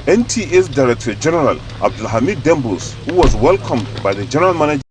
NTA's Director General Abdulhamid Dembus, who was welcomed by the General Manager.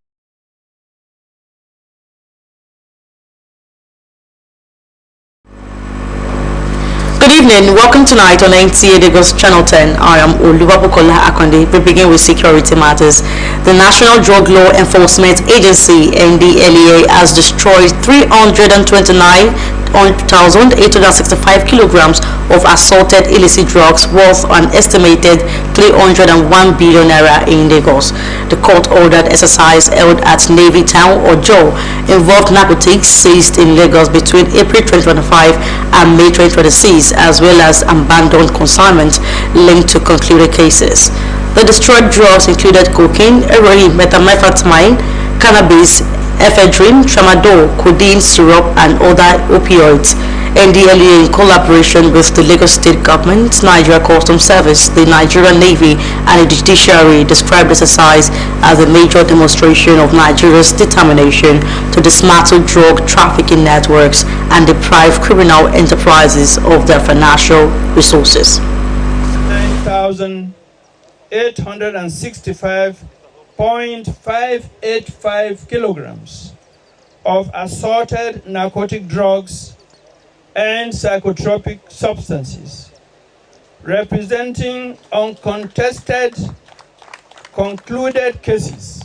Good evening, welcome tonight on NTA Lagos Channel 10. I am Oluwabukola Akonde. We begin with security matters. The National Drug Law Enforcement Agency (NDLEA) has destroyed 329,865 kilograms of assorted illicit drugs worth an estimated 301 billion naira in Lagos. The court-ordered exercise held at Navy Town or Joe involved narcotics seized in Lagos between April 2025 and May 2026, as well as abandoned consignment linked to concluded cases. The destroyed drugs included cocaine, heroin, methamphetamine, cannabis, ephedrine, tramadol, codeine syrup, and other opioids. NDLEA, in collaboration with the Lagos State Government, Nigeria Customs Service, the Nigerian Navy, and the Judiciary, described this exercise as a major demonstration of Nigeria's determination to dismantle drug trafficking networks and deprive criminal enterprises of their financial resources. 9,865.585 kilograms of assorted narcotic drugs and psychotropic substances, representing uncontested concluded cases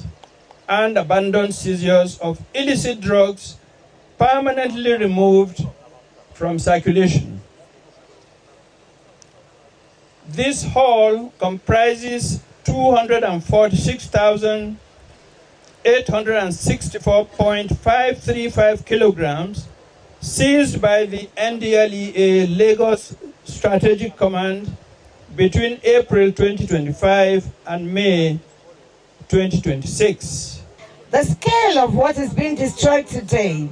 and abandoned seizures of illicit drugs permanently removed from circulation. This haul comprises 246,864.535 kilograms seized by the NDLEA Lagos Strategic Command between April 2025 and May 2026. The scale of what is being destroyed today,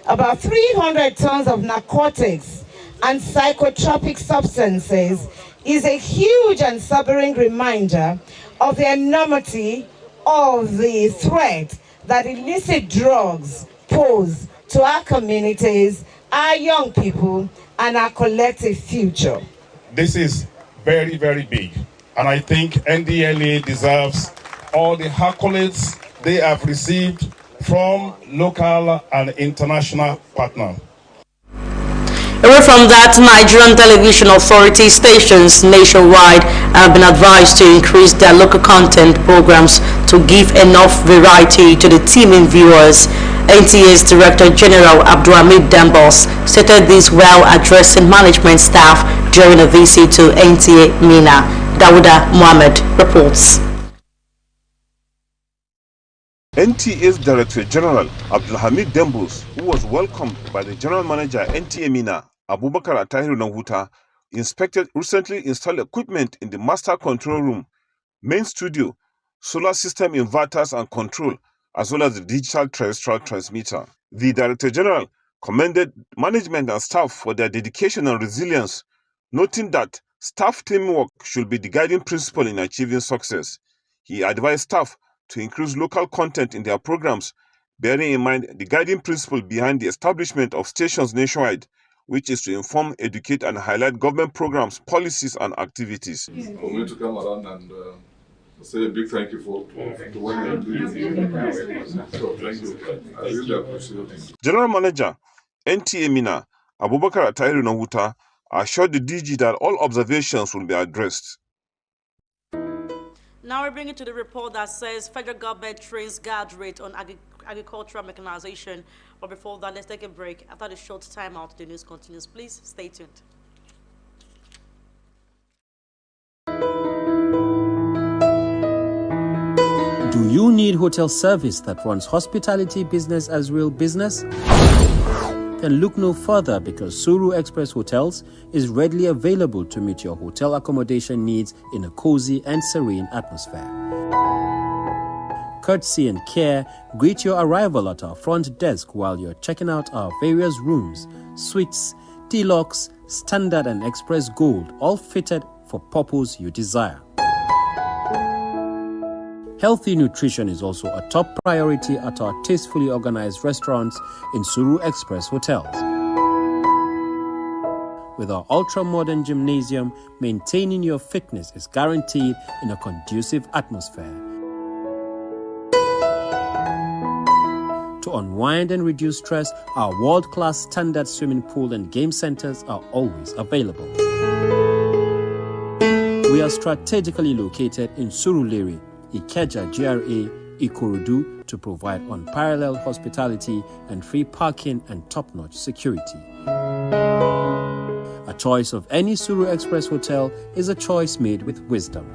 about 300 tons of narcotics and psychotropic substances, is a huge and sobering reminder of the enormity of the threat that illicit drugs pose to our communities, our young people, and our collective future. This is very, very big, and I think NDLEA deserves all the accolades they have received from local and international partners. Away from that, Nigerian television authority stations nationwide have been advised to increase their local content programs to give enough variety to the teeming viewers. NTA's Director General Abdulhamid Dembus stated this while addressing management staff during a visit to NTA Mina. Dawuda Mohammed reports. NTA's Director General Abdulhamid Dembus, who was welcomed by the General Manager NTA Mina, Abubakar Atahiru Nahuta, inspected recently installed equipment in the master control room, main studio, solar system inverters and control, as well as the digital terrestrial transmitter. The Director General commended management and staff for their dedication and resilience, noting that staff teamwork should be the guiding principle in achieving success. He advised staff to increase local content in their programs, bearing in mind the guiding principle behind the establishment of stations nationwide, which is to inform, educate, and highlight government programs, policies, and activities. For me to come around and say a big thank you for what you're doing. So thank you. I really appreciate it. General Manager NTA Mina, Abubakar Atahiru Nahuta, assured the DG that all observations will be addressed. Now we bring it to the report that says federal government trains guard rate on agricultural mechanization. But before that, let's take a break. After the short time out, the news continues. Please stay tuned. Do you need hotel service that runs hospitality business as real business? Then look no further, because Suru Express Hotels is readily available to meet your hotel accommodation needs in a cozy and serene atmosphere. Courtesy and care greet your arrival at our front desk while you're checking out our various rooms, suites, deluxe, standard and express gold, all fitted for purpose you desire. Healthy nutrition is also a top priority at our tastefully organized restaurants in Suru Express Hotels. With our ultra-modern gymnasium, maintaining your fitness is guaranteed in a conducive atmosphere. To unwind and reduce stress, our world-class standard swimming pool and game centers are always available. We are strategically located in Surulere, Ikeja GRA, Ikorodu to provide unparalleled hospitality and free parking and top-notch security. A choice of any Suru Express hotel is a choice made with wisdom.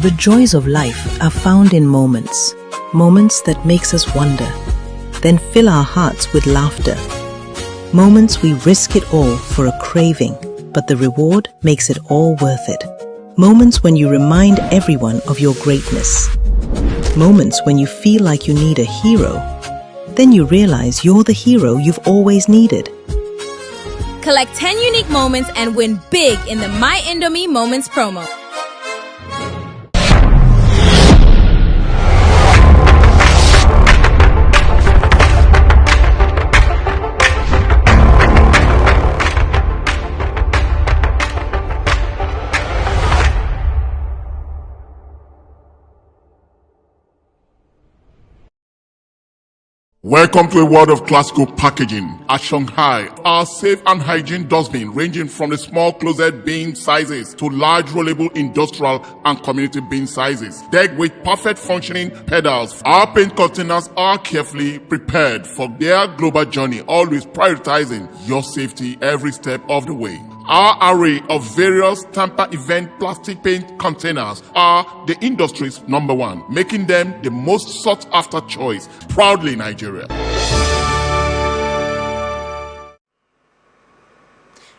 The joys of life are found in moments, moments that makes us wonder, then fill our hearts with laughter. Moments we risk it all for a craving, but the reward makes it all worth it. Moments when you remind everyone of your greatness. Moments when you feel like you need a hero, then you realize you're the hero you've always needed. Collect 10 unique moments and win big in the My Indomie Moments promo. Welcome to a world of classical packaging. At Shanghai, our safe and hygiene dustbin ranging from the small closet bin sizes to large rollable industrial and community bin sizes. Decked with perfect functioning pedals, our paint containers are carefully prepared for their global journey, always prioritizing your safety every step of the way. Our array of various tamper event plastic paint containers are the industry's #1, making them the most sought after choice. Proudly Nigeria.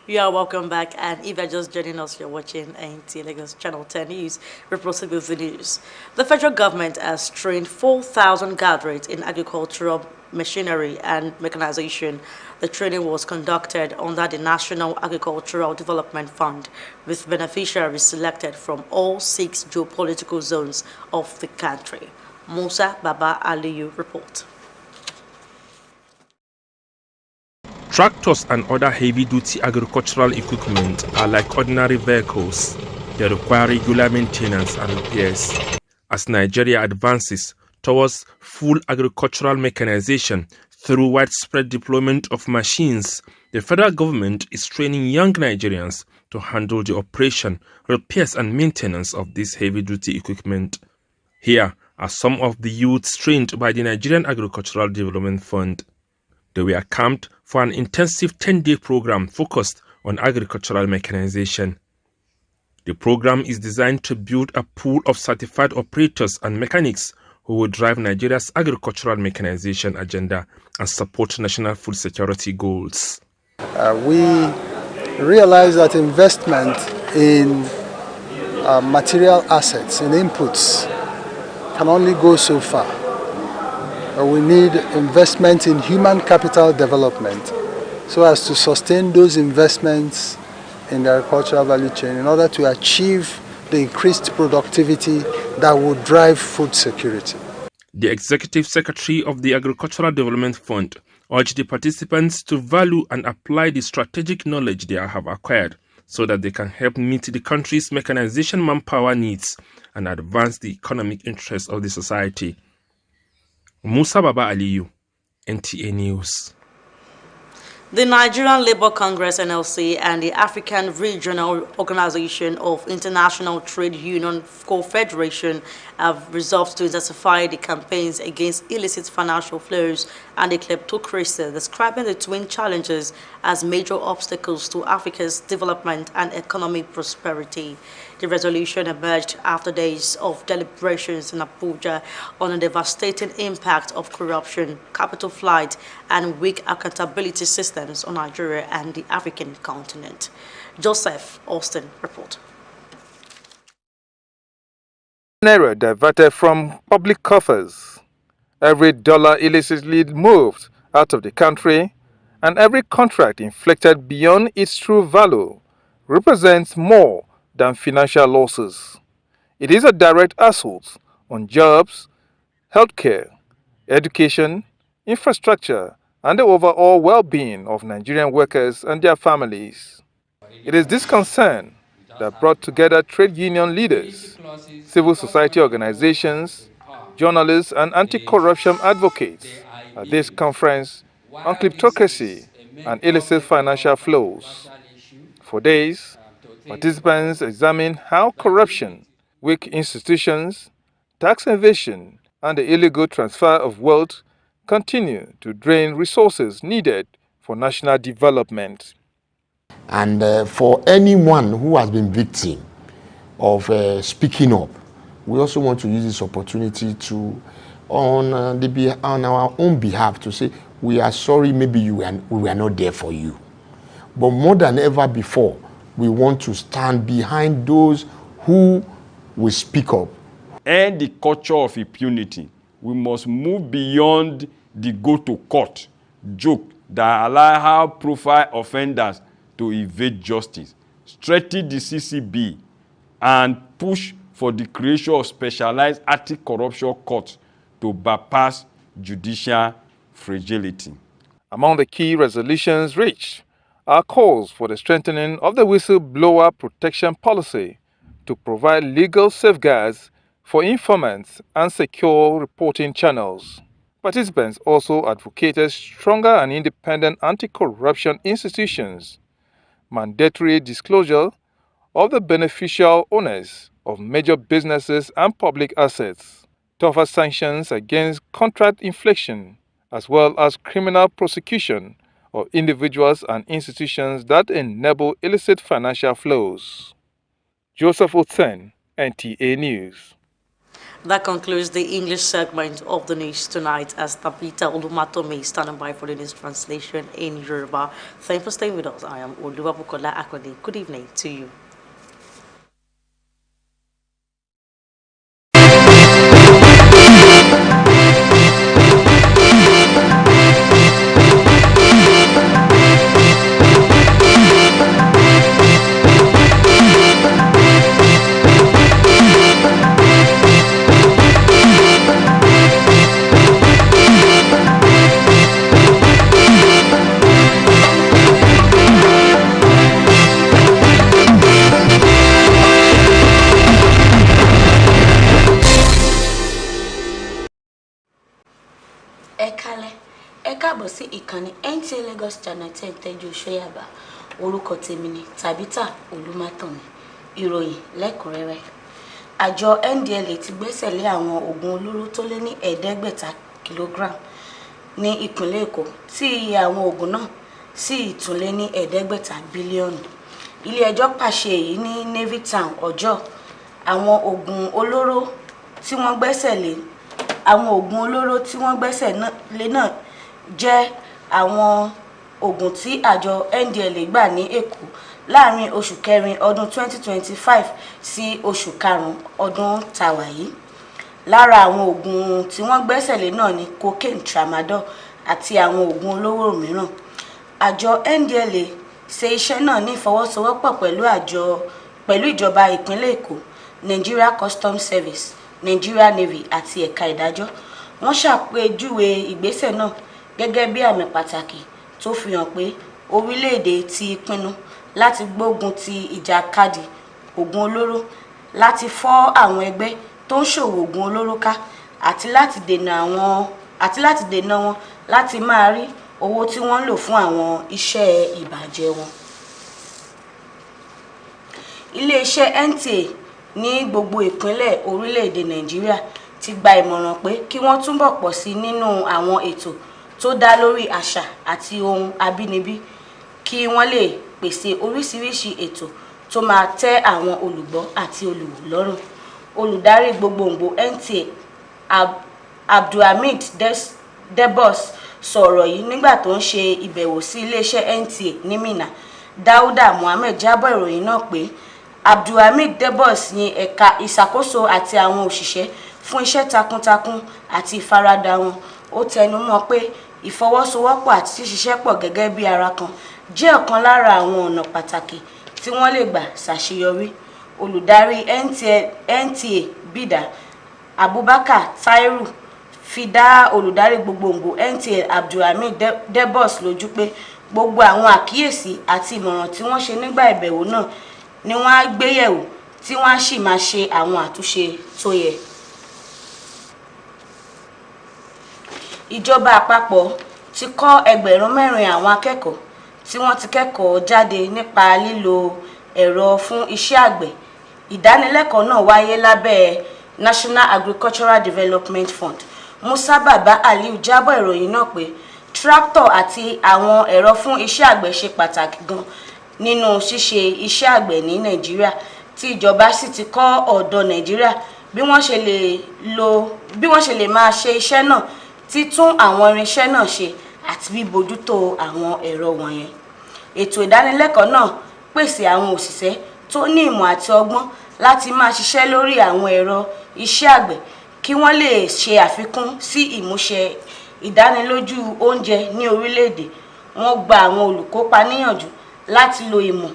You are welcome back, and if you're just joining us, you're watching NTA Lagos Channel 10 News. We're proceeding with the news. The federal government has trained 4,000 graduates in agricultural machinery and mechanization. The training was conducted under the National Agricultural Development Fund, with beneficiaries selected from all 6 geopolitical zones of the country. Musa Baba Aliyu report. Tractors and other heavy-duty agricultural equipment are like ordinary vehicles. They require regular maintenance and repairs. As Nigeria advances towards full agricultural mechanization through widespread deployment of machines, the federal government is training young Nigerians to handle the operation, repairs and maintenance of this heavy-duty equipment. Here are some of the youths trained by the Nigerian Agricultural Development Fund. They were camped for an intensive 10-day program focused on agricultural mechanization. The program is designed to build a pool of certified operators and mechanics who will drive Nigeria's agricultural mechanization agenda and support national food security goals. We realize that investment in material assets, in inputs, can only go so far. We need investment in human capital development so as to sustain those investments in the agricultural value chain in order to achieve the increased productivity that will drive food security. The Executive Secretary of the Agricultural Development Fund urged the participants to value and apply the strategic knowledge they have acquired so that they can help meet the country's mechanization manpower needs and advance the economic interests of the society. Musa Baba Aliyu, NTA News. The Nigerian Labour Congress (NLC) and the African Regional Organization of International Trade Union Confederation have resolved to intensify the campaigns against illicit financial flows and the kleptocracy, describing the twin challenges as major obstacles to Africa's development and economic prosperity. The resolution emerged after days of deliberations in Abuja on the devastating impact of corruption, capital flight, and weak accountability systems on Nigeria and the African continent. Joseph Austin report. Naira diverted from public coffers, every dollar illicitly moved out of the country, and every contract inflicted beyond its true value represents more than financial losses. It is a direct assault on jobs, healthcare, education, infrastructure, and the overall well-being of Nigerian workers and their families. It is this concern that brought together trade union leaders, civil society organizations, journalists, and anti-corruption advocates at this conference on kleptocracy and illicit financial flows. For days, participants examined how corruption, weak institutions, tax evasion, and the illegal transfer of wealth continue to drain resources needed for national development. And for anyone who has been victim of speaking up, we also want to use this opportunity to, on our own behalf, to say we are sorry. Maybe we were not there for you, but more than ever before, we want to stand behind those who will speak up. And the culture of impunity. We must move beyond the go-to-court joke that allow high-profile offenders to evade justice, strengthen the CCB, and push for the creation of specialized anti-corruption courts to bypass judicial fragility. Among the key resolutions reached are calls for the strengthening of the whistleblower protection policy to provide legal safeguards for informants and secure reporting channels. Participants also advocated stronger and independent anti-corruption institutions, mandatory disclosure of the beneficial owners of major businesses and public assets, tougher sanctions against contract inflation, as well as criminal prosecution of individuals and institutions that enable illicit financial flows. Joseph Otsen, NTA News. That concludes the English segment of the news tonight, as Tabitha Olumatome standing by for the news translation in Yoruba. Thank you for staying with us. I am Oluwabukola Akwede. Good evening to you. Sí ìkànnì NTA Lagos Channel 10 tẹ́jú ṣóyàbá orúkọ tèmi ni Tabitha Olumatome. Ìròyìn lẹ́kùnrẹ́rẹ́. Àjọ NDLEA ti gbẹ́sẹ̀ lé àwọn oògùn olóró tó lé ní 500 kìlógíráàmù ní ìpínlẹ̀ Èkó tí iye àwọn oògùn náà sì tún lé ní 500 bílíọ̀nù. Ilé ẹjọ́ pàṣẹ èyí ní Navy Town Ọjọ́. Àwọn oògùn olóró tí wọ́n gbẹ́sẹ̀ lé náà jẹ́ àwọn oògùn tí àjọ NDLEA gbà ní Èkó láàrin oṣù kẹrin ọdún 2025 sí oṣù karùn-ún ọdún tàwa yìí. Lára àwọn oògùn tí wọ́n gbẹ́sẹ̀ lé náà ni cocaine, tramadol àti àwọn oògùn olóró mìíràn. Àjọ NDLEA ṣe iṣẹ́ náà ní ìfọwọ́sowọ́pọ̀ pẹ̀lú ìjọba ìpínlẹ̀ Èkó, Nigeria Customs Service, Nigeria Navy àti ẹ̀ka ìdájọ́. Wọ́n ṣàpèjúwe ìgbésẹ̀ náà gẹ́gẹ́ bí àmì pàtàkì tó fi hàn pé orílẹ̀-èdè ti pinnu láti gbógun ti ìjàkadì oògùn olóró, láti fọ́ àwọn ẹgbẹ́ tó ń ṣòwò oògùn olóró ká àti láti dènà wọn láti máa rí owó tí wọ́n ń lò fún àwọn iṣẹ́ ìbàjẹ́ wọn. Ilé-iṣẹ́ NTA ní gbogbo ìpínlẹ̀ orílẹ̀-èdè Nàìjíríà ti gba ìmọ̀ràn pé kí wọ́n túbọ̀ pọ̀ sí nínú àwọn ètò tó dá lórí àṣà àti ohun abínibí kí wọ́n lè pèsè oríṣiríṣi ètò tó máa tẹ́ àwọn olùgbọ́ àti olùwò lọ́rùn. Olùdarí gbogbogbò NTA Abdulhamid Debus sọ̀rọ̀ yìí nígbà tó ń ṣe ìbẹ̀wò sí iléeṣẹ́ NTA ní Minna. Dauda Muhammed jábọ̀ ìròyìn náà pé Abdulhamid Debus yin ẹ̀ka ìṣàkóso àti àwọn òṣìṣẹ́ fún iṣẹ́ takuntakun àti ìfaradà wọn. Ó tẹnu mọ́ pé ìfọwọ́sowọ́pọ̀ àti ṣíṣiṣẹ́ pọ̀ gẹ́gẹ́ bí ara kan jẹ́ ọ̀kan lára àwọn ọ̀nà pàtàkì tí wọ́n lè gbà ṣàṣeyọrí. Olùdarí NTA Bida Abubakar Tairu fi dá olùdarí gbogbogbò NTA Abdulhamid Debus lójú pé gbogbo àwọn àkíyèsí àti ìmọ̀ràn tí wọ́n ṣe nígbà ìbẹ̀wò náà ni wọ́n á gbé yẹ̀wò tí wọ́n á sì máa ṣe àwọn àtúnṣe tó yẹ. Ìjọba àpapọ̀ ti kọ́ 4,000 àwọn akẹ́kọ̀ọ́ tí wọ́n ti kẹ́kọ̀ọ́ jáde nípa lílo ẹ̀rọ fún iṣẹ́ àgbẹ̀. Ìdánilẹ́kọ̀ọ́ náà wáyé lábẹ́ National Agricultural Development Fund. Musa Baba Aliu jábọ̀ ìròyìn náà pé tractor àti àwọn ẹ̀rọ fún iṣẹ́ àgbẹ̀ ṣe pàtàkì gan nínú ṣíṣe iṣẹ́ àgbẹ̀ ní Nàìjíríà, tí ìjọba sì ti kọ́ ọ̀dọ́ Nàìjíríà bí wọ́n ṣe lè máa ṣe iṣẹ́ náà, títún àwọn irinṣẹ́ náà ṣe àti bíbójútó àwọn ẹ̀rọ wọ̀nyẹn. Ètò ìdánilẹ́kọ̀ọ́ náà pèsè àwọn òṣìṣẹ́ tó ní ìmọ̀ àti ọgbọ́n láti máa ṣiṣẹ́ lórí àwọn ẹ̀rọ iṣẹ́ àgbẹ̀ kí wọ́n lè ṣe àfikún sí ìmúṣẹ ìdánilójú oúnjẹ ní orílẹ̀-èdè. Wọ́n gba àwọn olùkópa níyànjú láti lo ìmọ̀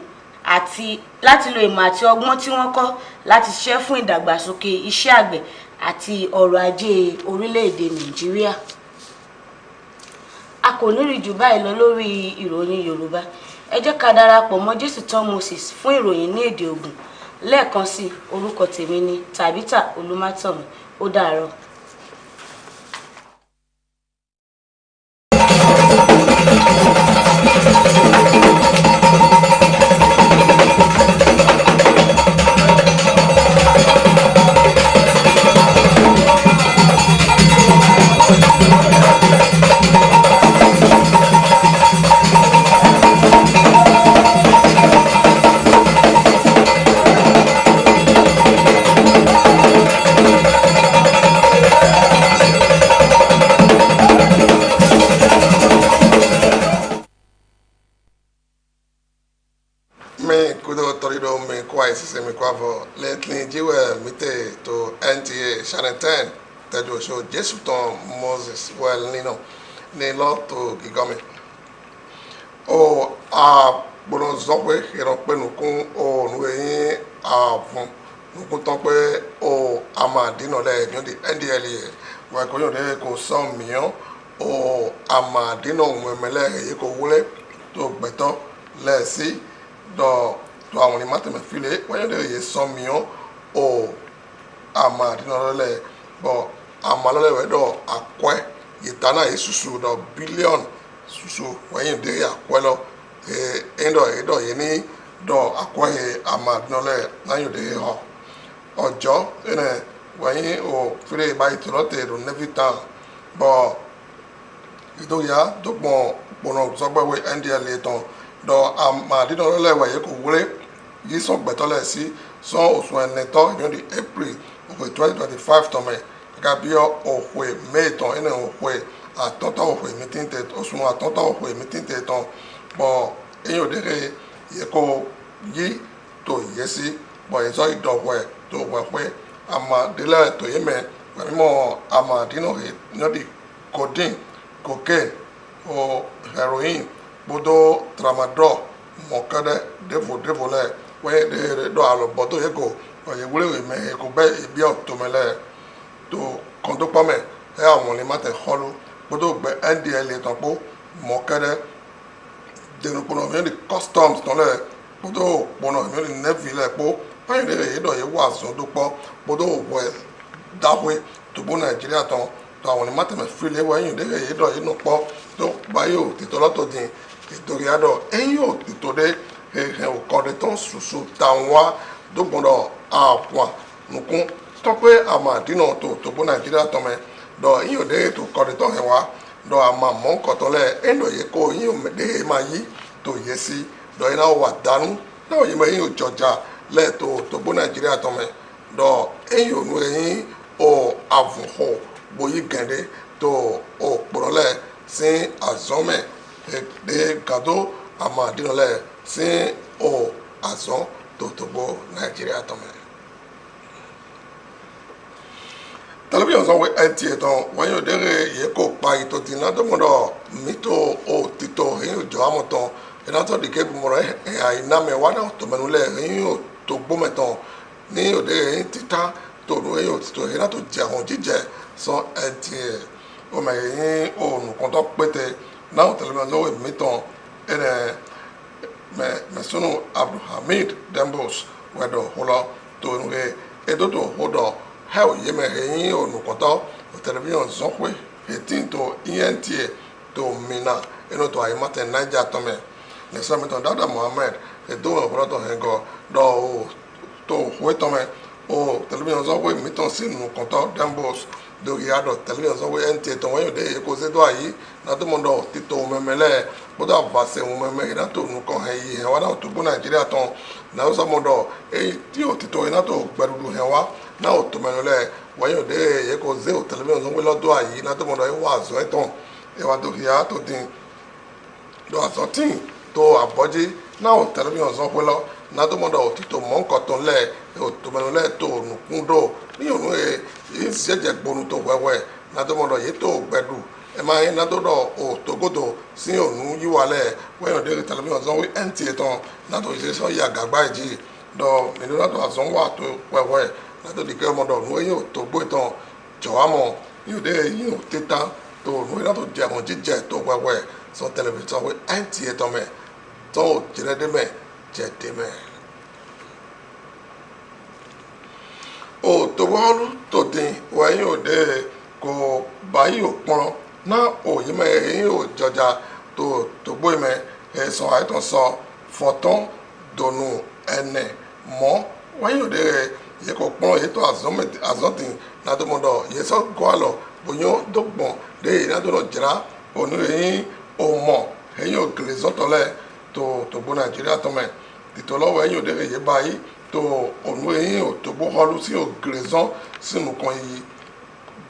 àti ọgbọ́n tí wọ́n kọ́ láti ṣiṣẹ́ fún ìdàgbàsókè iṣẹ́ àgbẹ̀ àti ọrọ̀ ajé orílẹ̀-èdè Nàìjíríà. A kò ní rí jù báyìí lọ lórí ìròyìn Yorùbá. Ẹ jẹ́ ká darapọ̀ mọ́ Jésù Tán Moses fún ìròyìn ní èdè Ògùn. Lẹ́ẹ̀kan sí, orúkọ tèmi ni Tàbítà Olúmátọ̀mí. Ó dàárọ̀. To NTA Ch10 tẹ̀jú show Jésù Tán Moses well nínú ní lọ́tò gígọ́mi. Ó gbọ́dọ̀ sọ pé ìrọ̀pẹ́ nùkún òòrùn ẹ̀yìn ààfún nùkún tán pé ó àmàdínà lẹ́yìn di NDLEA wọ́n ẹ̀kọ́ yóò dé kò sọ mìíràn ó àmàdínà òun ẹ̀mẹ́lẹ́ èyí kò wúlé tó gbẹ̀tọ́ lẹ́ẹ̀sí dọ̀ tó àwọn onímọ̀tẹ̀mẹ̀ file wọ́n yóò dé èyí sọ mìíràn ó àmàdínà bọ̀ àmàlọ́lẹ̀ wẹ̀ dọ̀ àkwẹ́ ìtànà yìí ṣùṣù dọ̀ bílíọ̀nù ṣùṣù wẹ̀yìn dé àkwẹ́ lọ ẹ̀ẹ́dọ̀ yìí ní dọ̀ àkwẹ́ àmàdínà náyọ̀ dé họ ọjọ́ ẹ̀nẹ̀ wẹ̀yìn ò fìrè báyìí tó lọ́tẹ̀ ẹ̀dọ̀ nẹ́fì tán bọ̀ ìdóyà dọ́gbọ̀n pọ̀nà sọ́gbẹ́wé NDLEA tán dọ̀ àmàdínà wẹ̀yìn kò wúlé yìí sọ gbẹ̀tọ́lẹ̀ sí sọ òsùn ẹ̀nẹ̀tọ́ ìyọ́n di April òwe 2025 tọ̀mẹ̀ gẹ́gẹ́ bí òwe mẹ́ẹ̀tàn ẹ̀nà òwe àtọ́tọ̀ òwe mítìntẹ̀ òsùn àtọ́tọ̀ òwe mítìntẹ̀ tán bọ̀ ẹ̀yìn òdèrè yẹ kó yí tó yẹ sí bọ̀ yẹ sọ ìdọ̀wẹ̀ tó wẹ̀ pé àmàdílẹ̀ tó yẹ mẹ́ pẹ̀lú àmàdínà ìyọ́n di codeine cocaine o heroin gbódò tramadol mọ̀kẹ́dẹ́ dẹ́fò lẹ̀ wọ́n yẹ dọ̀ àlọ́bọ̀ tó yẹ kó ọ̀yẹ̀ wúlé mẹ́ kó bẹ́ ibi ọ̀tọ́mẹ́lẹ̀ tó kàn tó pọ́mẹ̀ ẹ̀ àwọn ọ̀lẹ́ má tẹ̀ xọ́lú gbódò gbẹ NDLEA tán kó mọ̀kẹ́dẹ́ dẹnu kpọnọ mi di customs tán lẹ̀ gbódò kpọnọ mi di navy lẹ̀ kó báyìí lè yẹ dọ̀ yẹ wà zọ́n tó kpọ́ gbódò wẹ̀ dáwé tó bó Nàìjíríà tán tó àwọn ọ̀lẹ́ má tẹ̀mẹ̀ fílẹ̀ wọ́n yẹ yẹ dọ̀ yẹ nù kpọ́ tó báyìí ò tètè lọ́tọ̀ dín ìtòrí adọ̀ ẹ̀yìn ò tètò dé ẹ̀hẹ̀ òkọ̀dé tán ṣoṣo tàn wá dógbòdò àpọ̀n nùkún tọ́pẹ́ àmàdínà tó bó Nàìjíríà tán mẹ́ dọ̀ ẹ̀yìn ò dé tó kọ̀dé tán hẹ̀ wá dọ̀ àmà mọ́ nkọ̀tọ́lẹ̀ ẹ̀ńdọ̀ yẹ kó ẹ̀yìn ò dé máa yí tó yẹ sí dọ̀ yẹn náà wà dánú náà yẹ mọ́ ẹ̀yìn ò jọjà lẹ̀ tó bó Nàìjíríà tán mẹ́ dọ̀ ẹ̀yìn ò nu ẹ̀yìn ò àvùhọ̀ bóyí gẹ̀dẹ́ tó ò kpọ̀rọ̀lẹ̀ sí àzọ́mẹ̀ ẹ̀dẹ́ gàdó àmàdínà lẹ̀ sí ò àzọ́ tó bó Nàìjíríà tán mẹ́. Tẹlifíṣàn sọ pé NTA tán wọ́n yóò dẹ́rẹ́ yẹ kó pa ìtò tí iná tó mọ̀dọ̀ mítò ó títò ẹ̀yìn òjò àmọ̀ tán iná tó dìgẹ́ gbọmọ̀rọ̀ ẹ̀yà iná mẹ́wàá náà tó mẹ́nu lẹ̀ ẹ̀yìn ò tó gbọ́mẹ̀ tán ní òde ẹ̀yìn títà tó ẹ̀yìn ò títò ẹ̀yìn náà tó jẹ àwọn jíjẹ sọ NTA. o me yin o nu konto pete na o television we miton ene me sunu Abdulhamid Dembos wedo hola to nge edoto hodo how ye me yin o nu konto o television zonwe hetin to ENTA to mina eno to ayimate Niger to me ne so miton Dada Mohammed edo o broto hengo do to hueto me o television zonwe miton sinu konto Dembos do yado television zonwe NTA to wayo de ko se do ayi na to mondo tito memele bodo avase memele na to nu kon he wa na to bu Nigeria ton na so mondo ti o tito na to gberudu he wa na o to memele wayo de ye ko ze o television zonwe lo do ayi na to mondo e wa zo eton e wa do ya to din do azotin to aboji na o television zonwe lo na to mondo tito mon koton le o to memele to nu kundo ni onu e seje gbonu to wewe na to mondo ye to gbedu e ma na to do o togodo si onu yiwale we o de television zonwe NTA ton na to se so ya gagba ji do mi na to azon wa to wewe na to dike mondo nu ye o to gbo ton jowamo you de you teta to nu na to je mo jije to wewe so television we NTA ton me to jere de me je de me o to walu to din wa yin o de ko bayi o pon na o yi me yin o joja to gbo me e so ai ton so foton donu ene mo wa yin o de ye ko pon ye to azotin na to mondo ye so go alo boyo dogbon de na to no jira onu yin o mo e yin o glezo to le to gbo Nigeria to me titolo wa yin o de ye bayi to onu yin o to gbo holu si o glezo sinu kan yi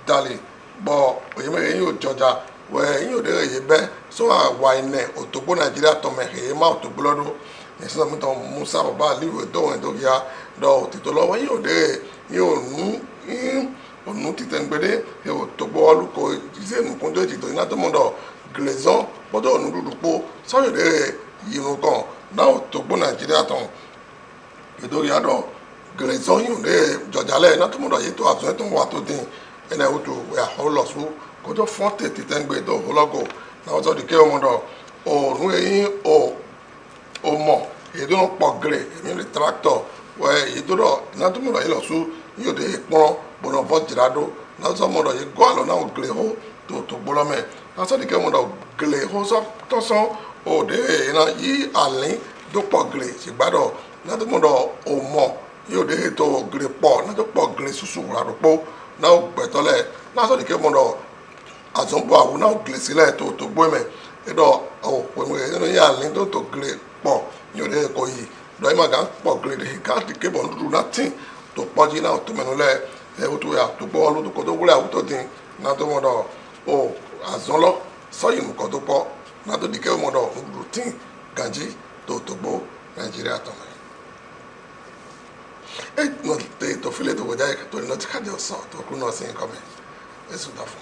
dale bo oye me yin o joja we yin o de ye be so wa ine o to gbo Nigeria to me he ma o to gbo lodo ni so mi to Musa baba liwe do en do ya do titolo wa yin o de yin o nu onu titengbede e o to gbo holu ko ise nu kun do ji to na to mondo glezo bodo onu dudupo so yo de yin kan na o to gbo Nigeria ton edo ya do glezo yin de jojale na to mondo ye to azo to wa to din ene o to we a holo so ko do fonte titengbe do hologo na o to de ke o mondo o ru yin o mo edo no pogre mi le tractor we edo do na to mondo ye lo so yo de pon bono vo jirado na so mondo ye go alo na o gle ho to gbolo me na so de ke mondo gle ho so to so o de na yi alin do pogre si gbado na to mondo o mo yo de to gle po na to pogre susu ra ro po na o gbetole na so de ke mondo azonbo awu na o gle sile to gbo me edo o we me no ya lin to gle po yo de ko yi do ma ga po gle de ka de ke bon du na tin to poji na o to menu le e o to ya to gbo lu to ko to wule awu to tin na to mondo o azonlo so yi mu ko to po na to de ke mondo du tin ganji to gbo Nigeria to me e no te to file to go dai to no ti ka de so to ku no sin come eso da fun.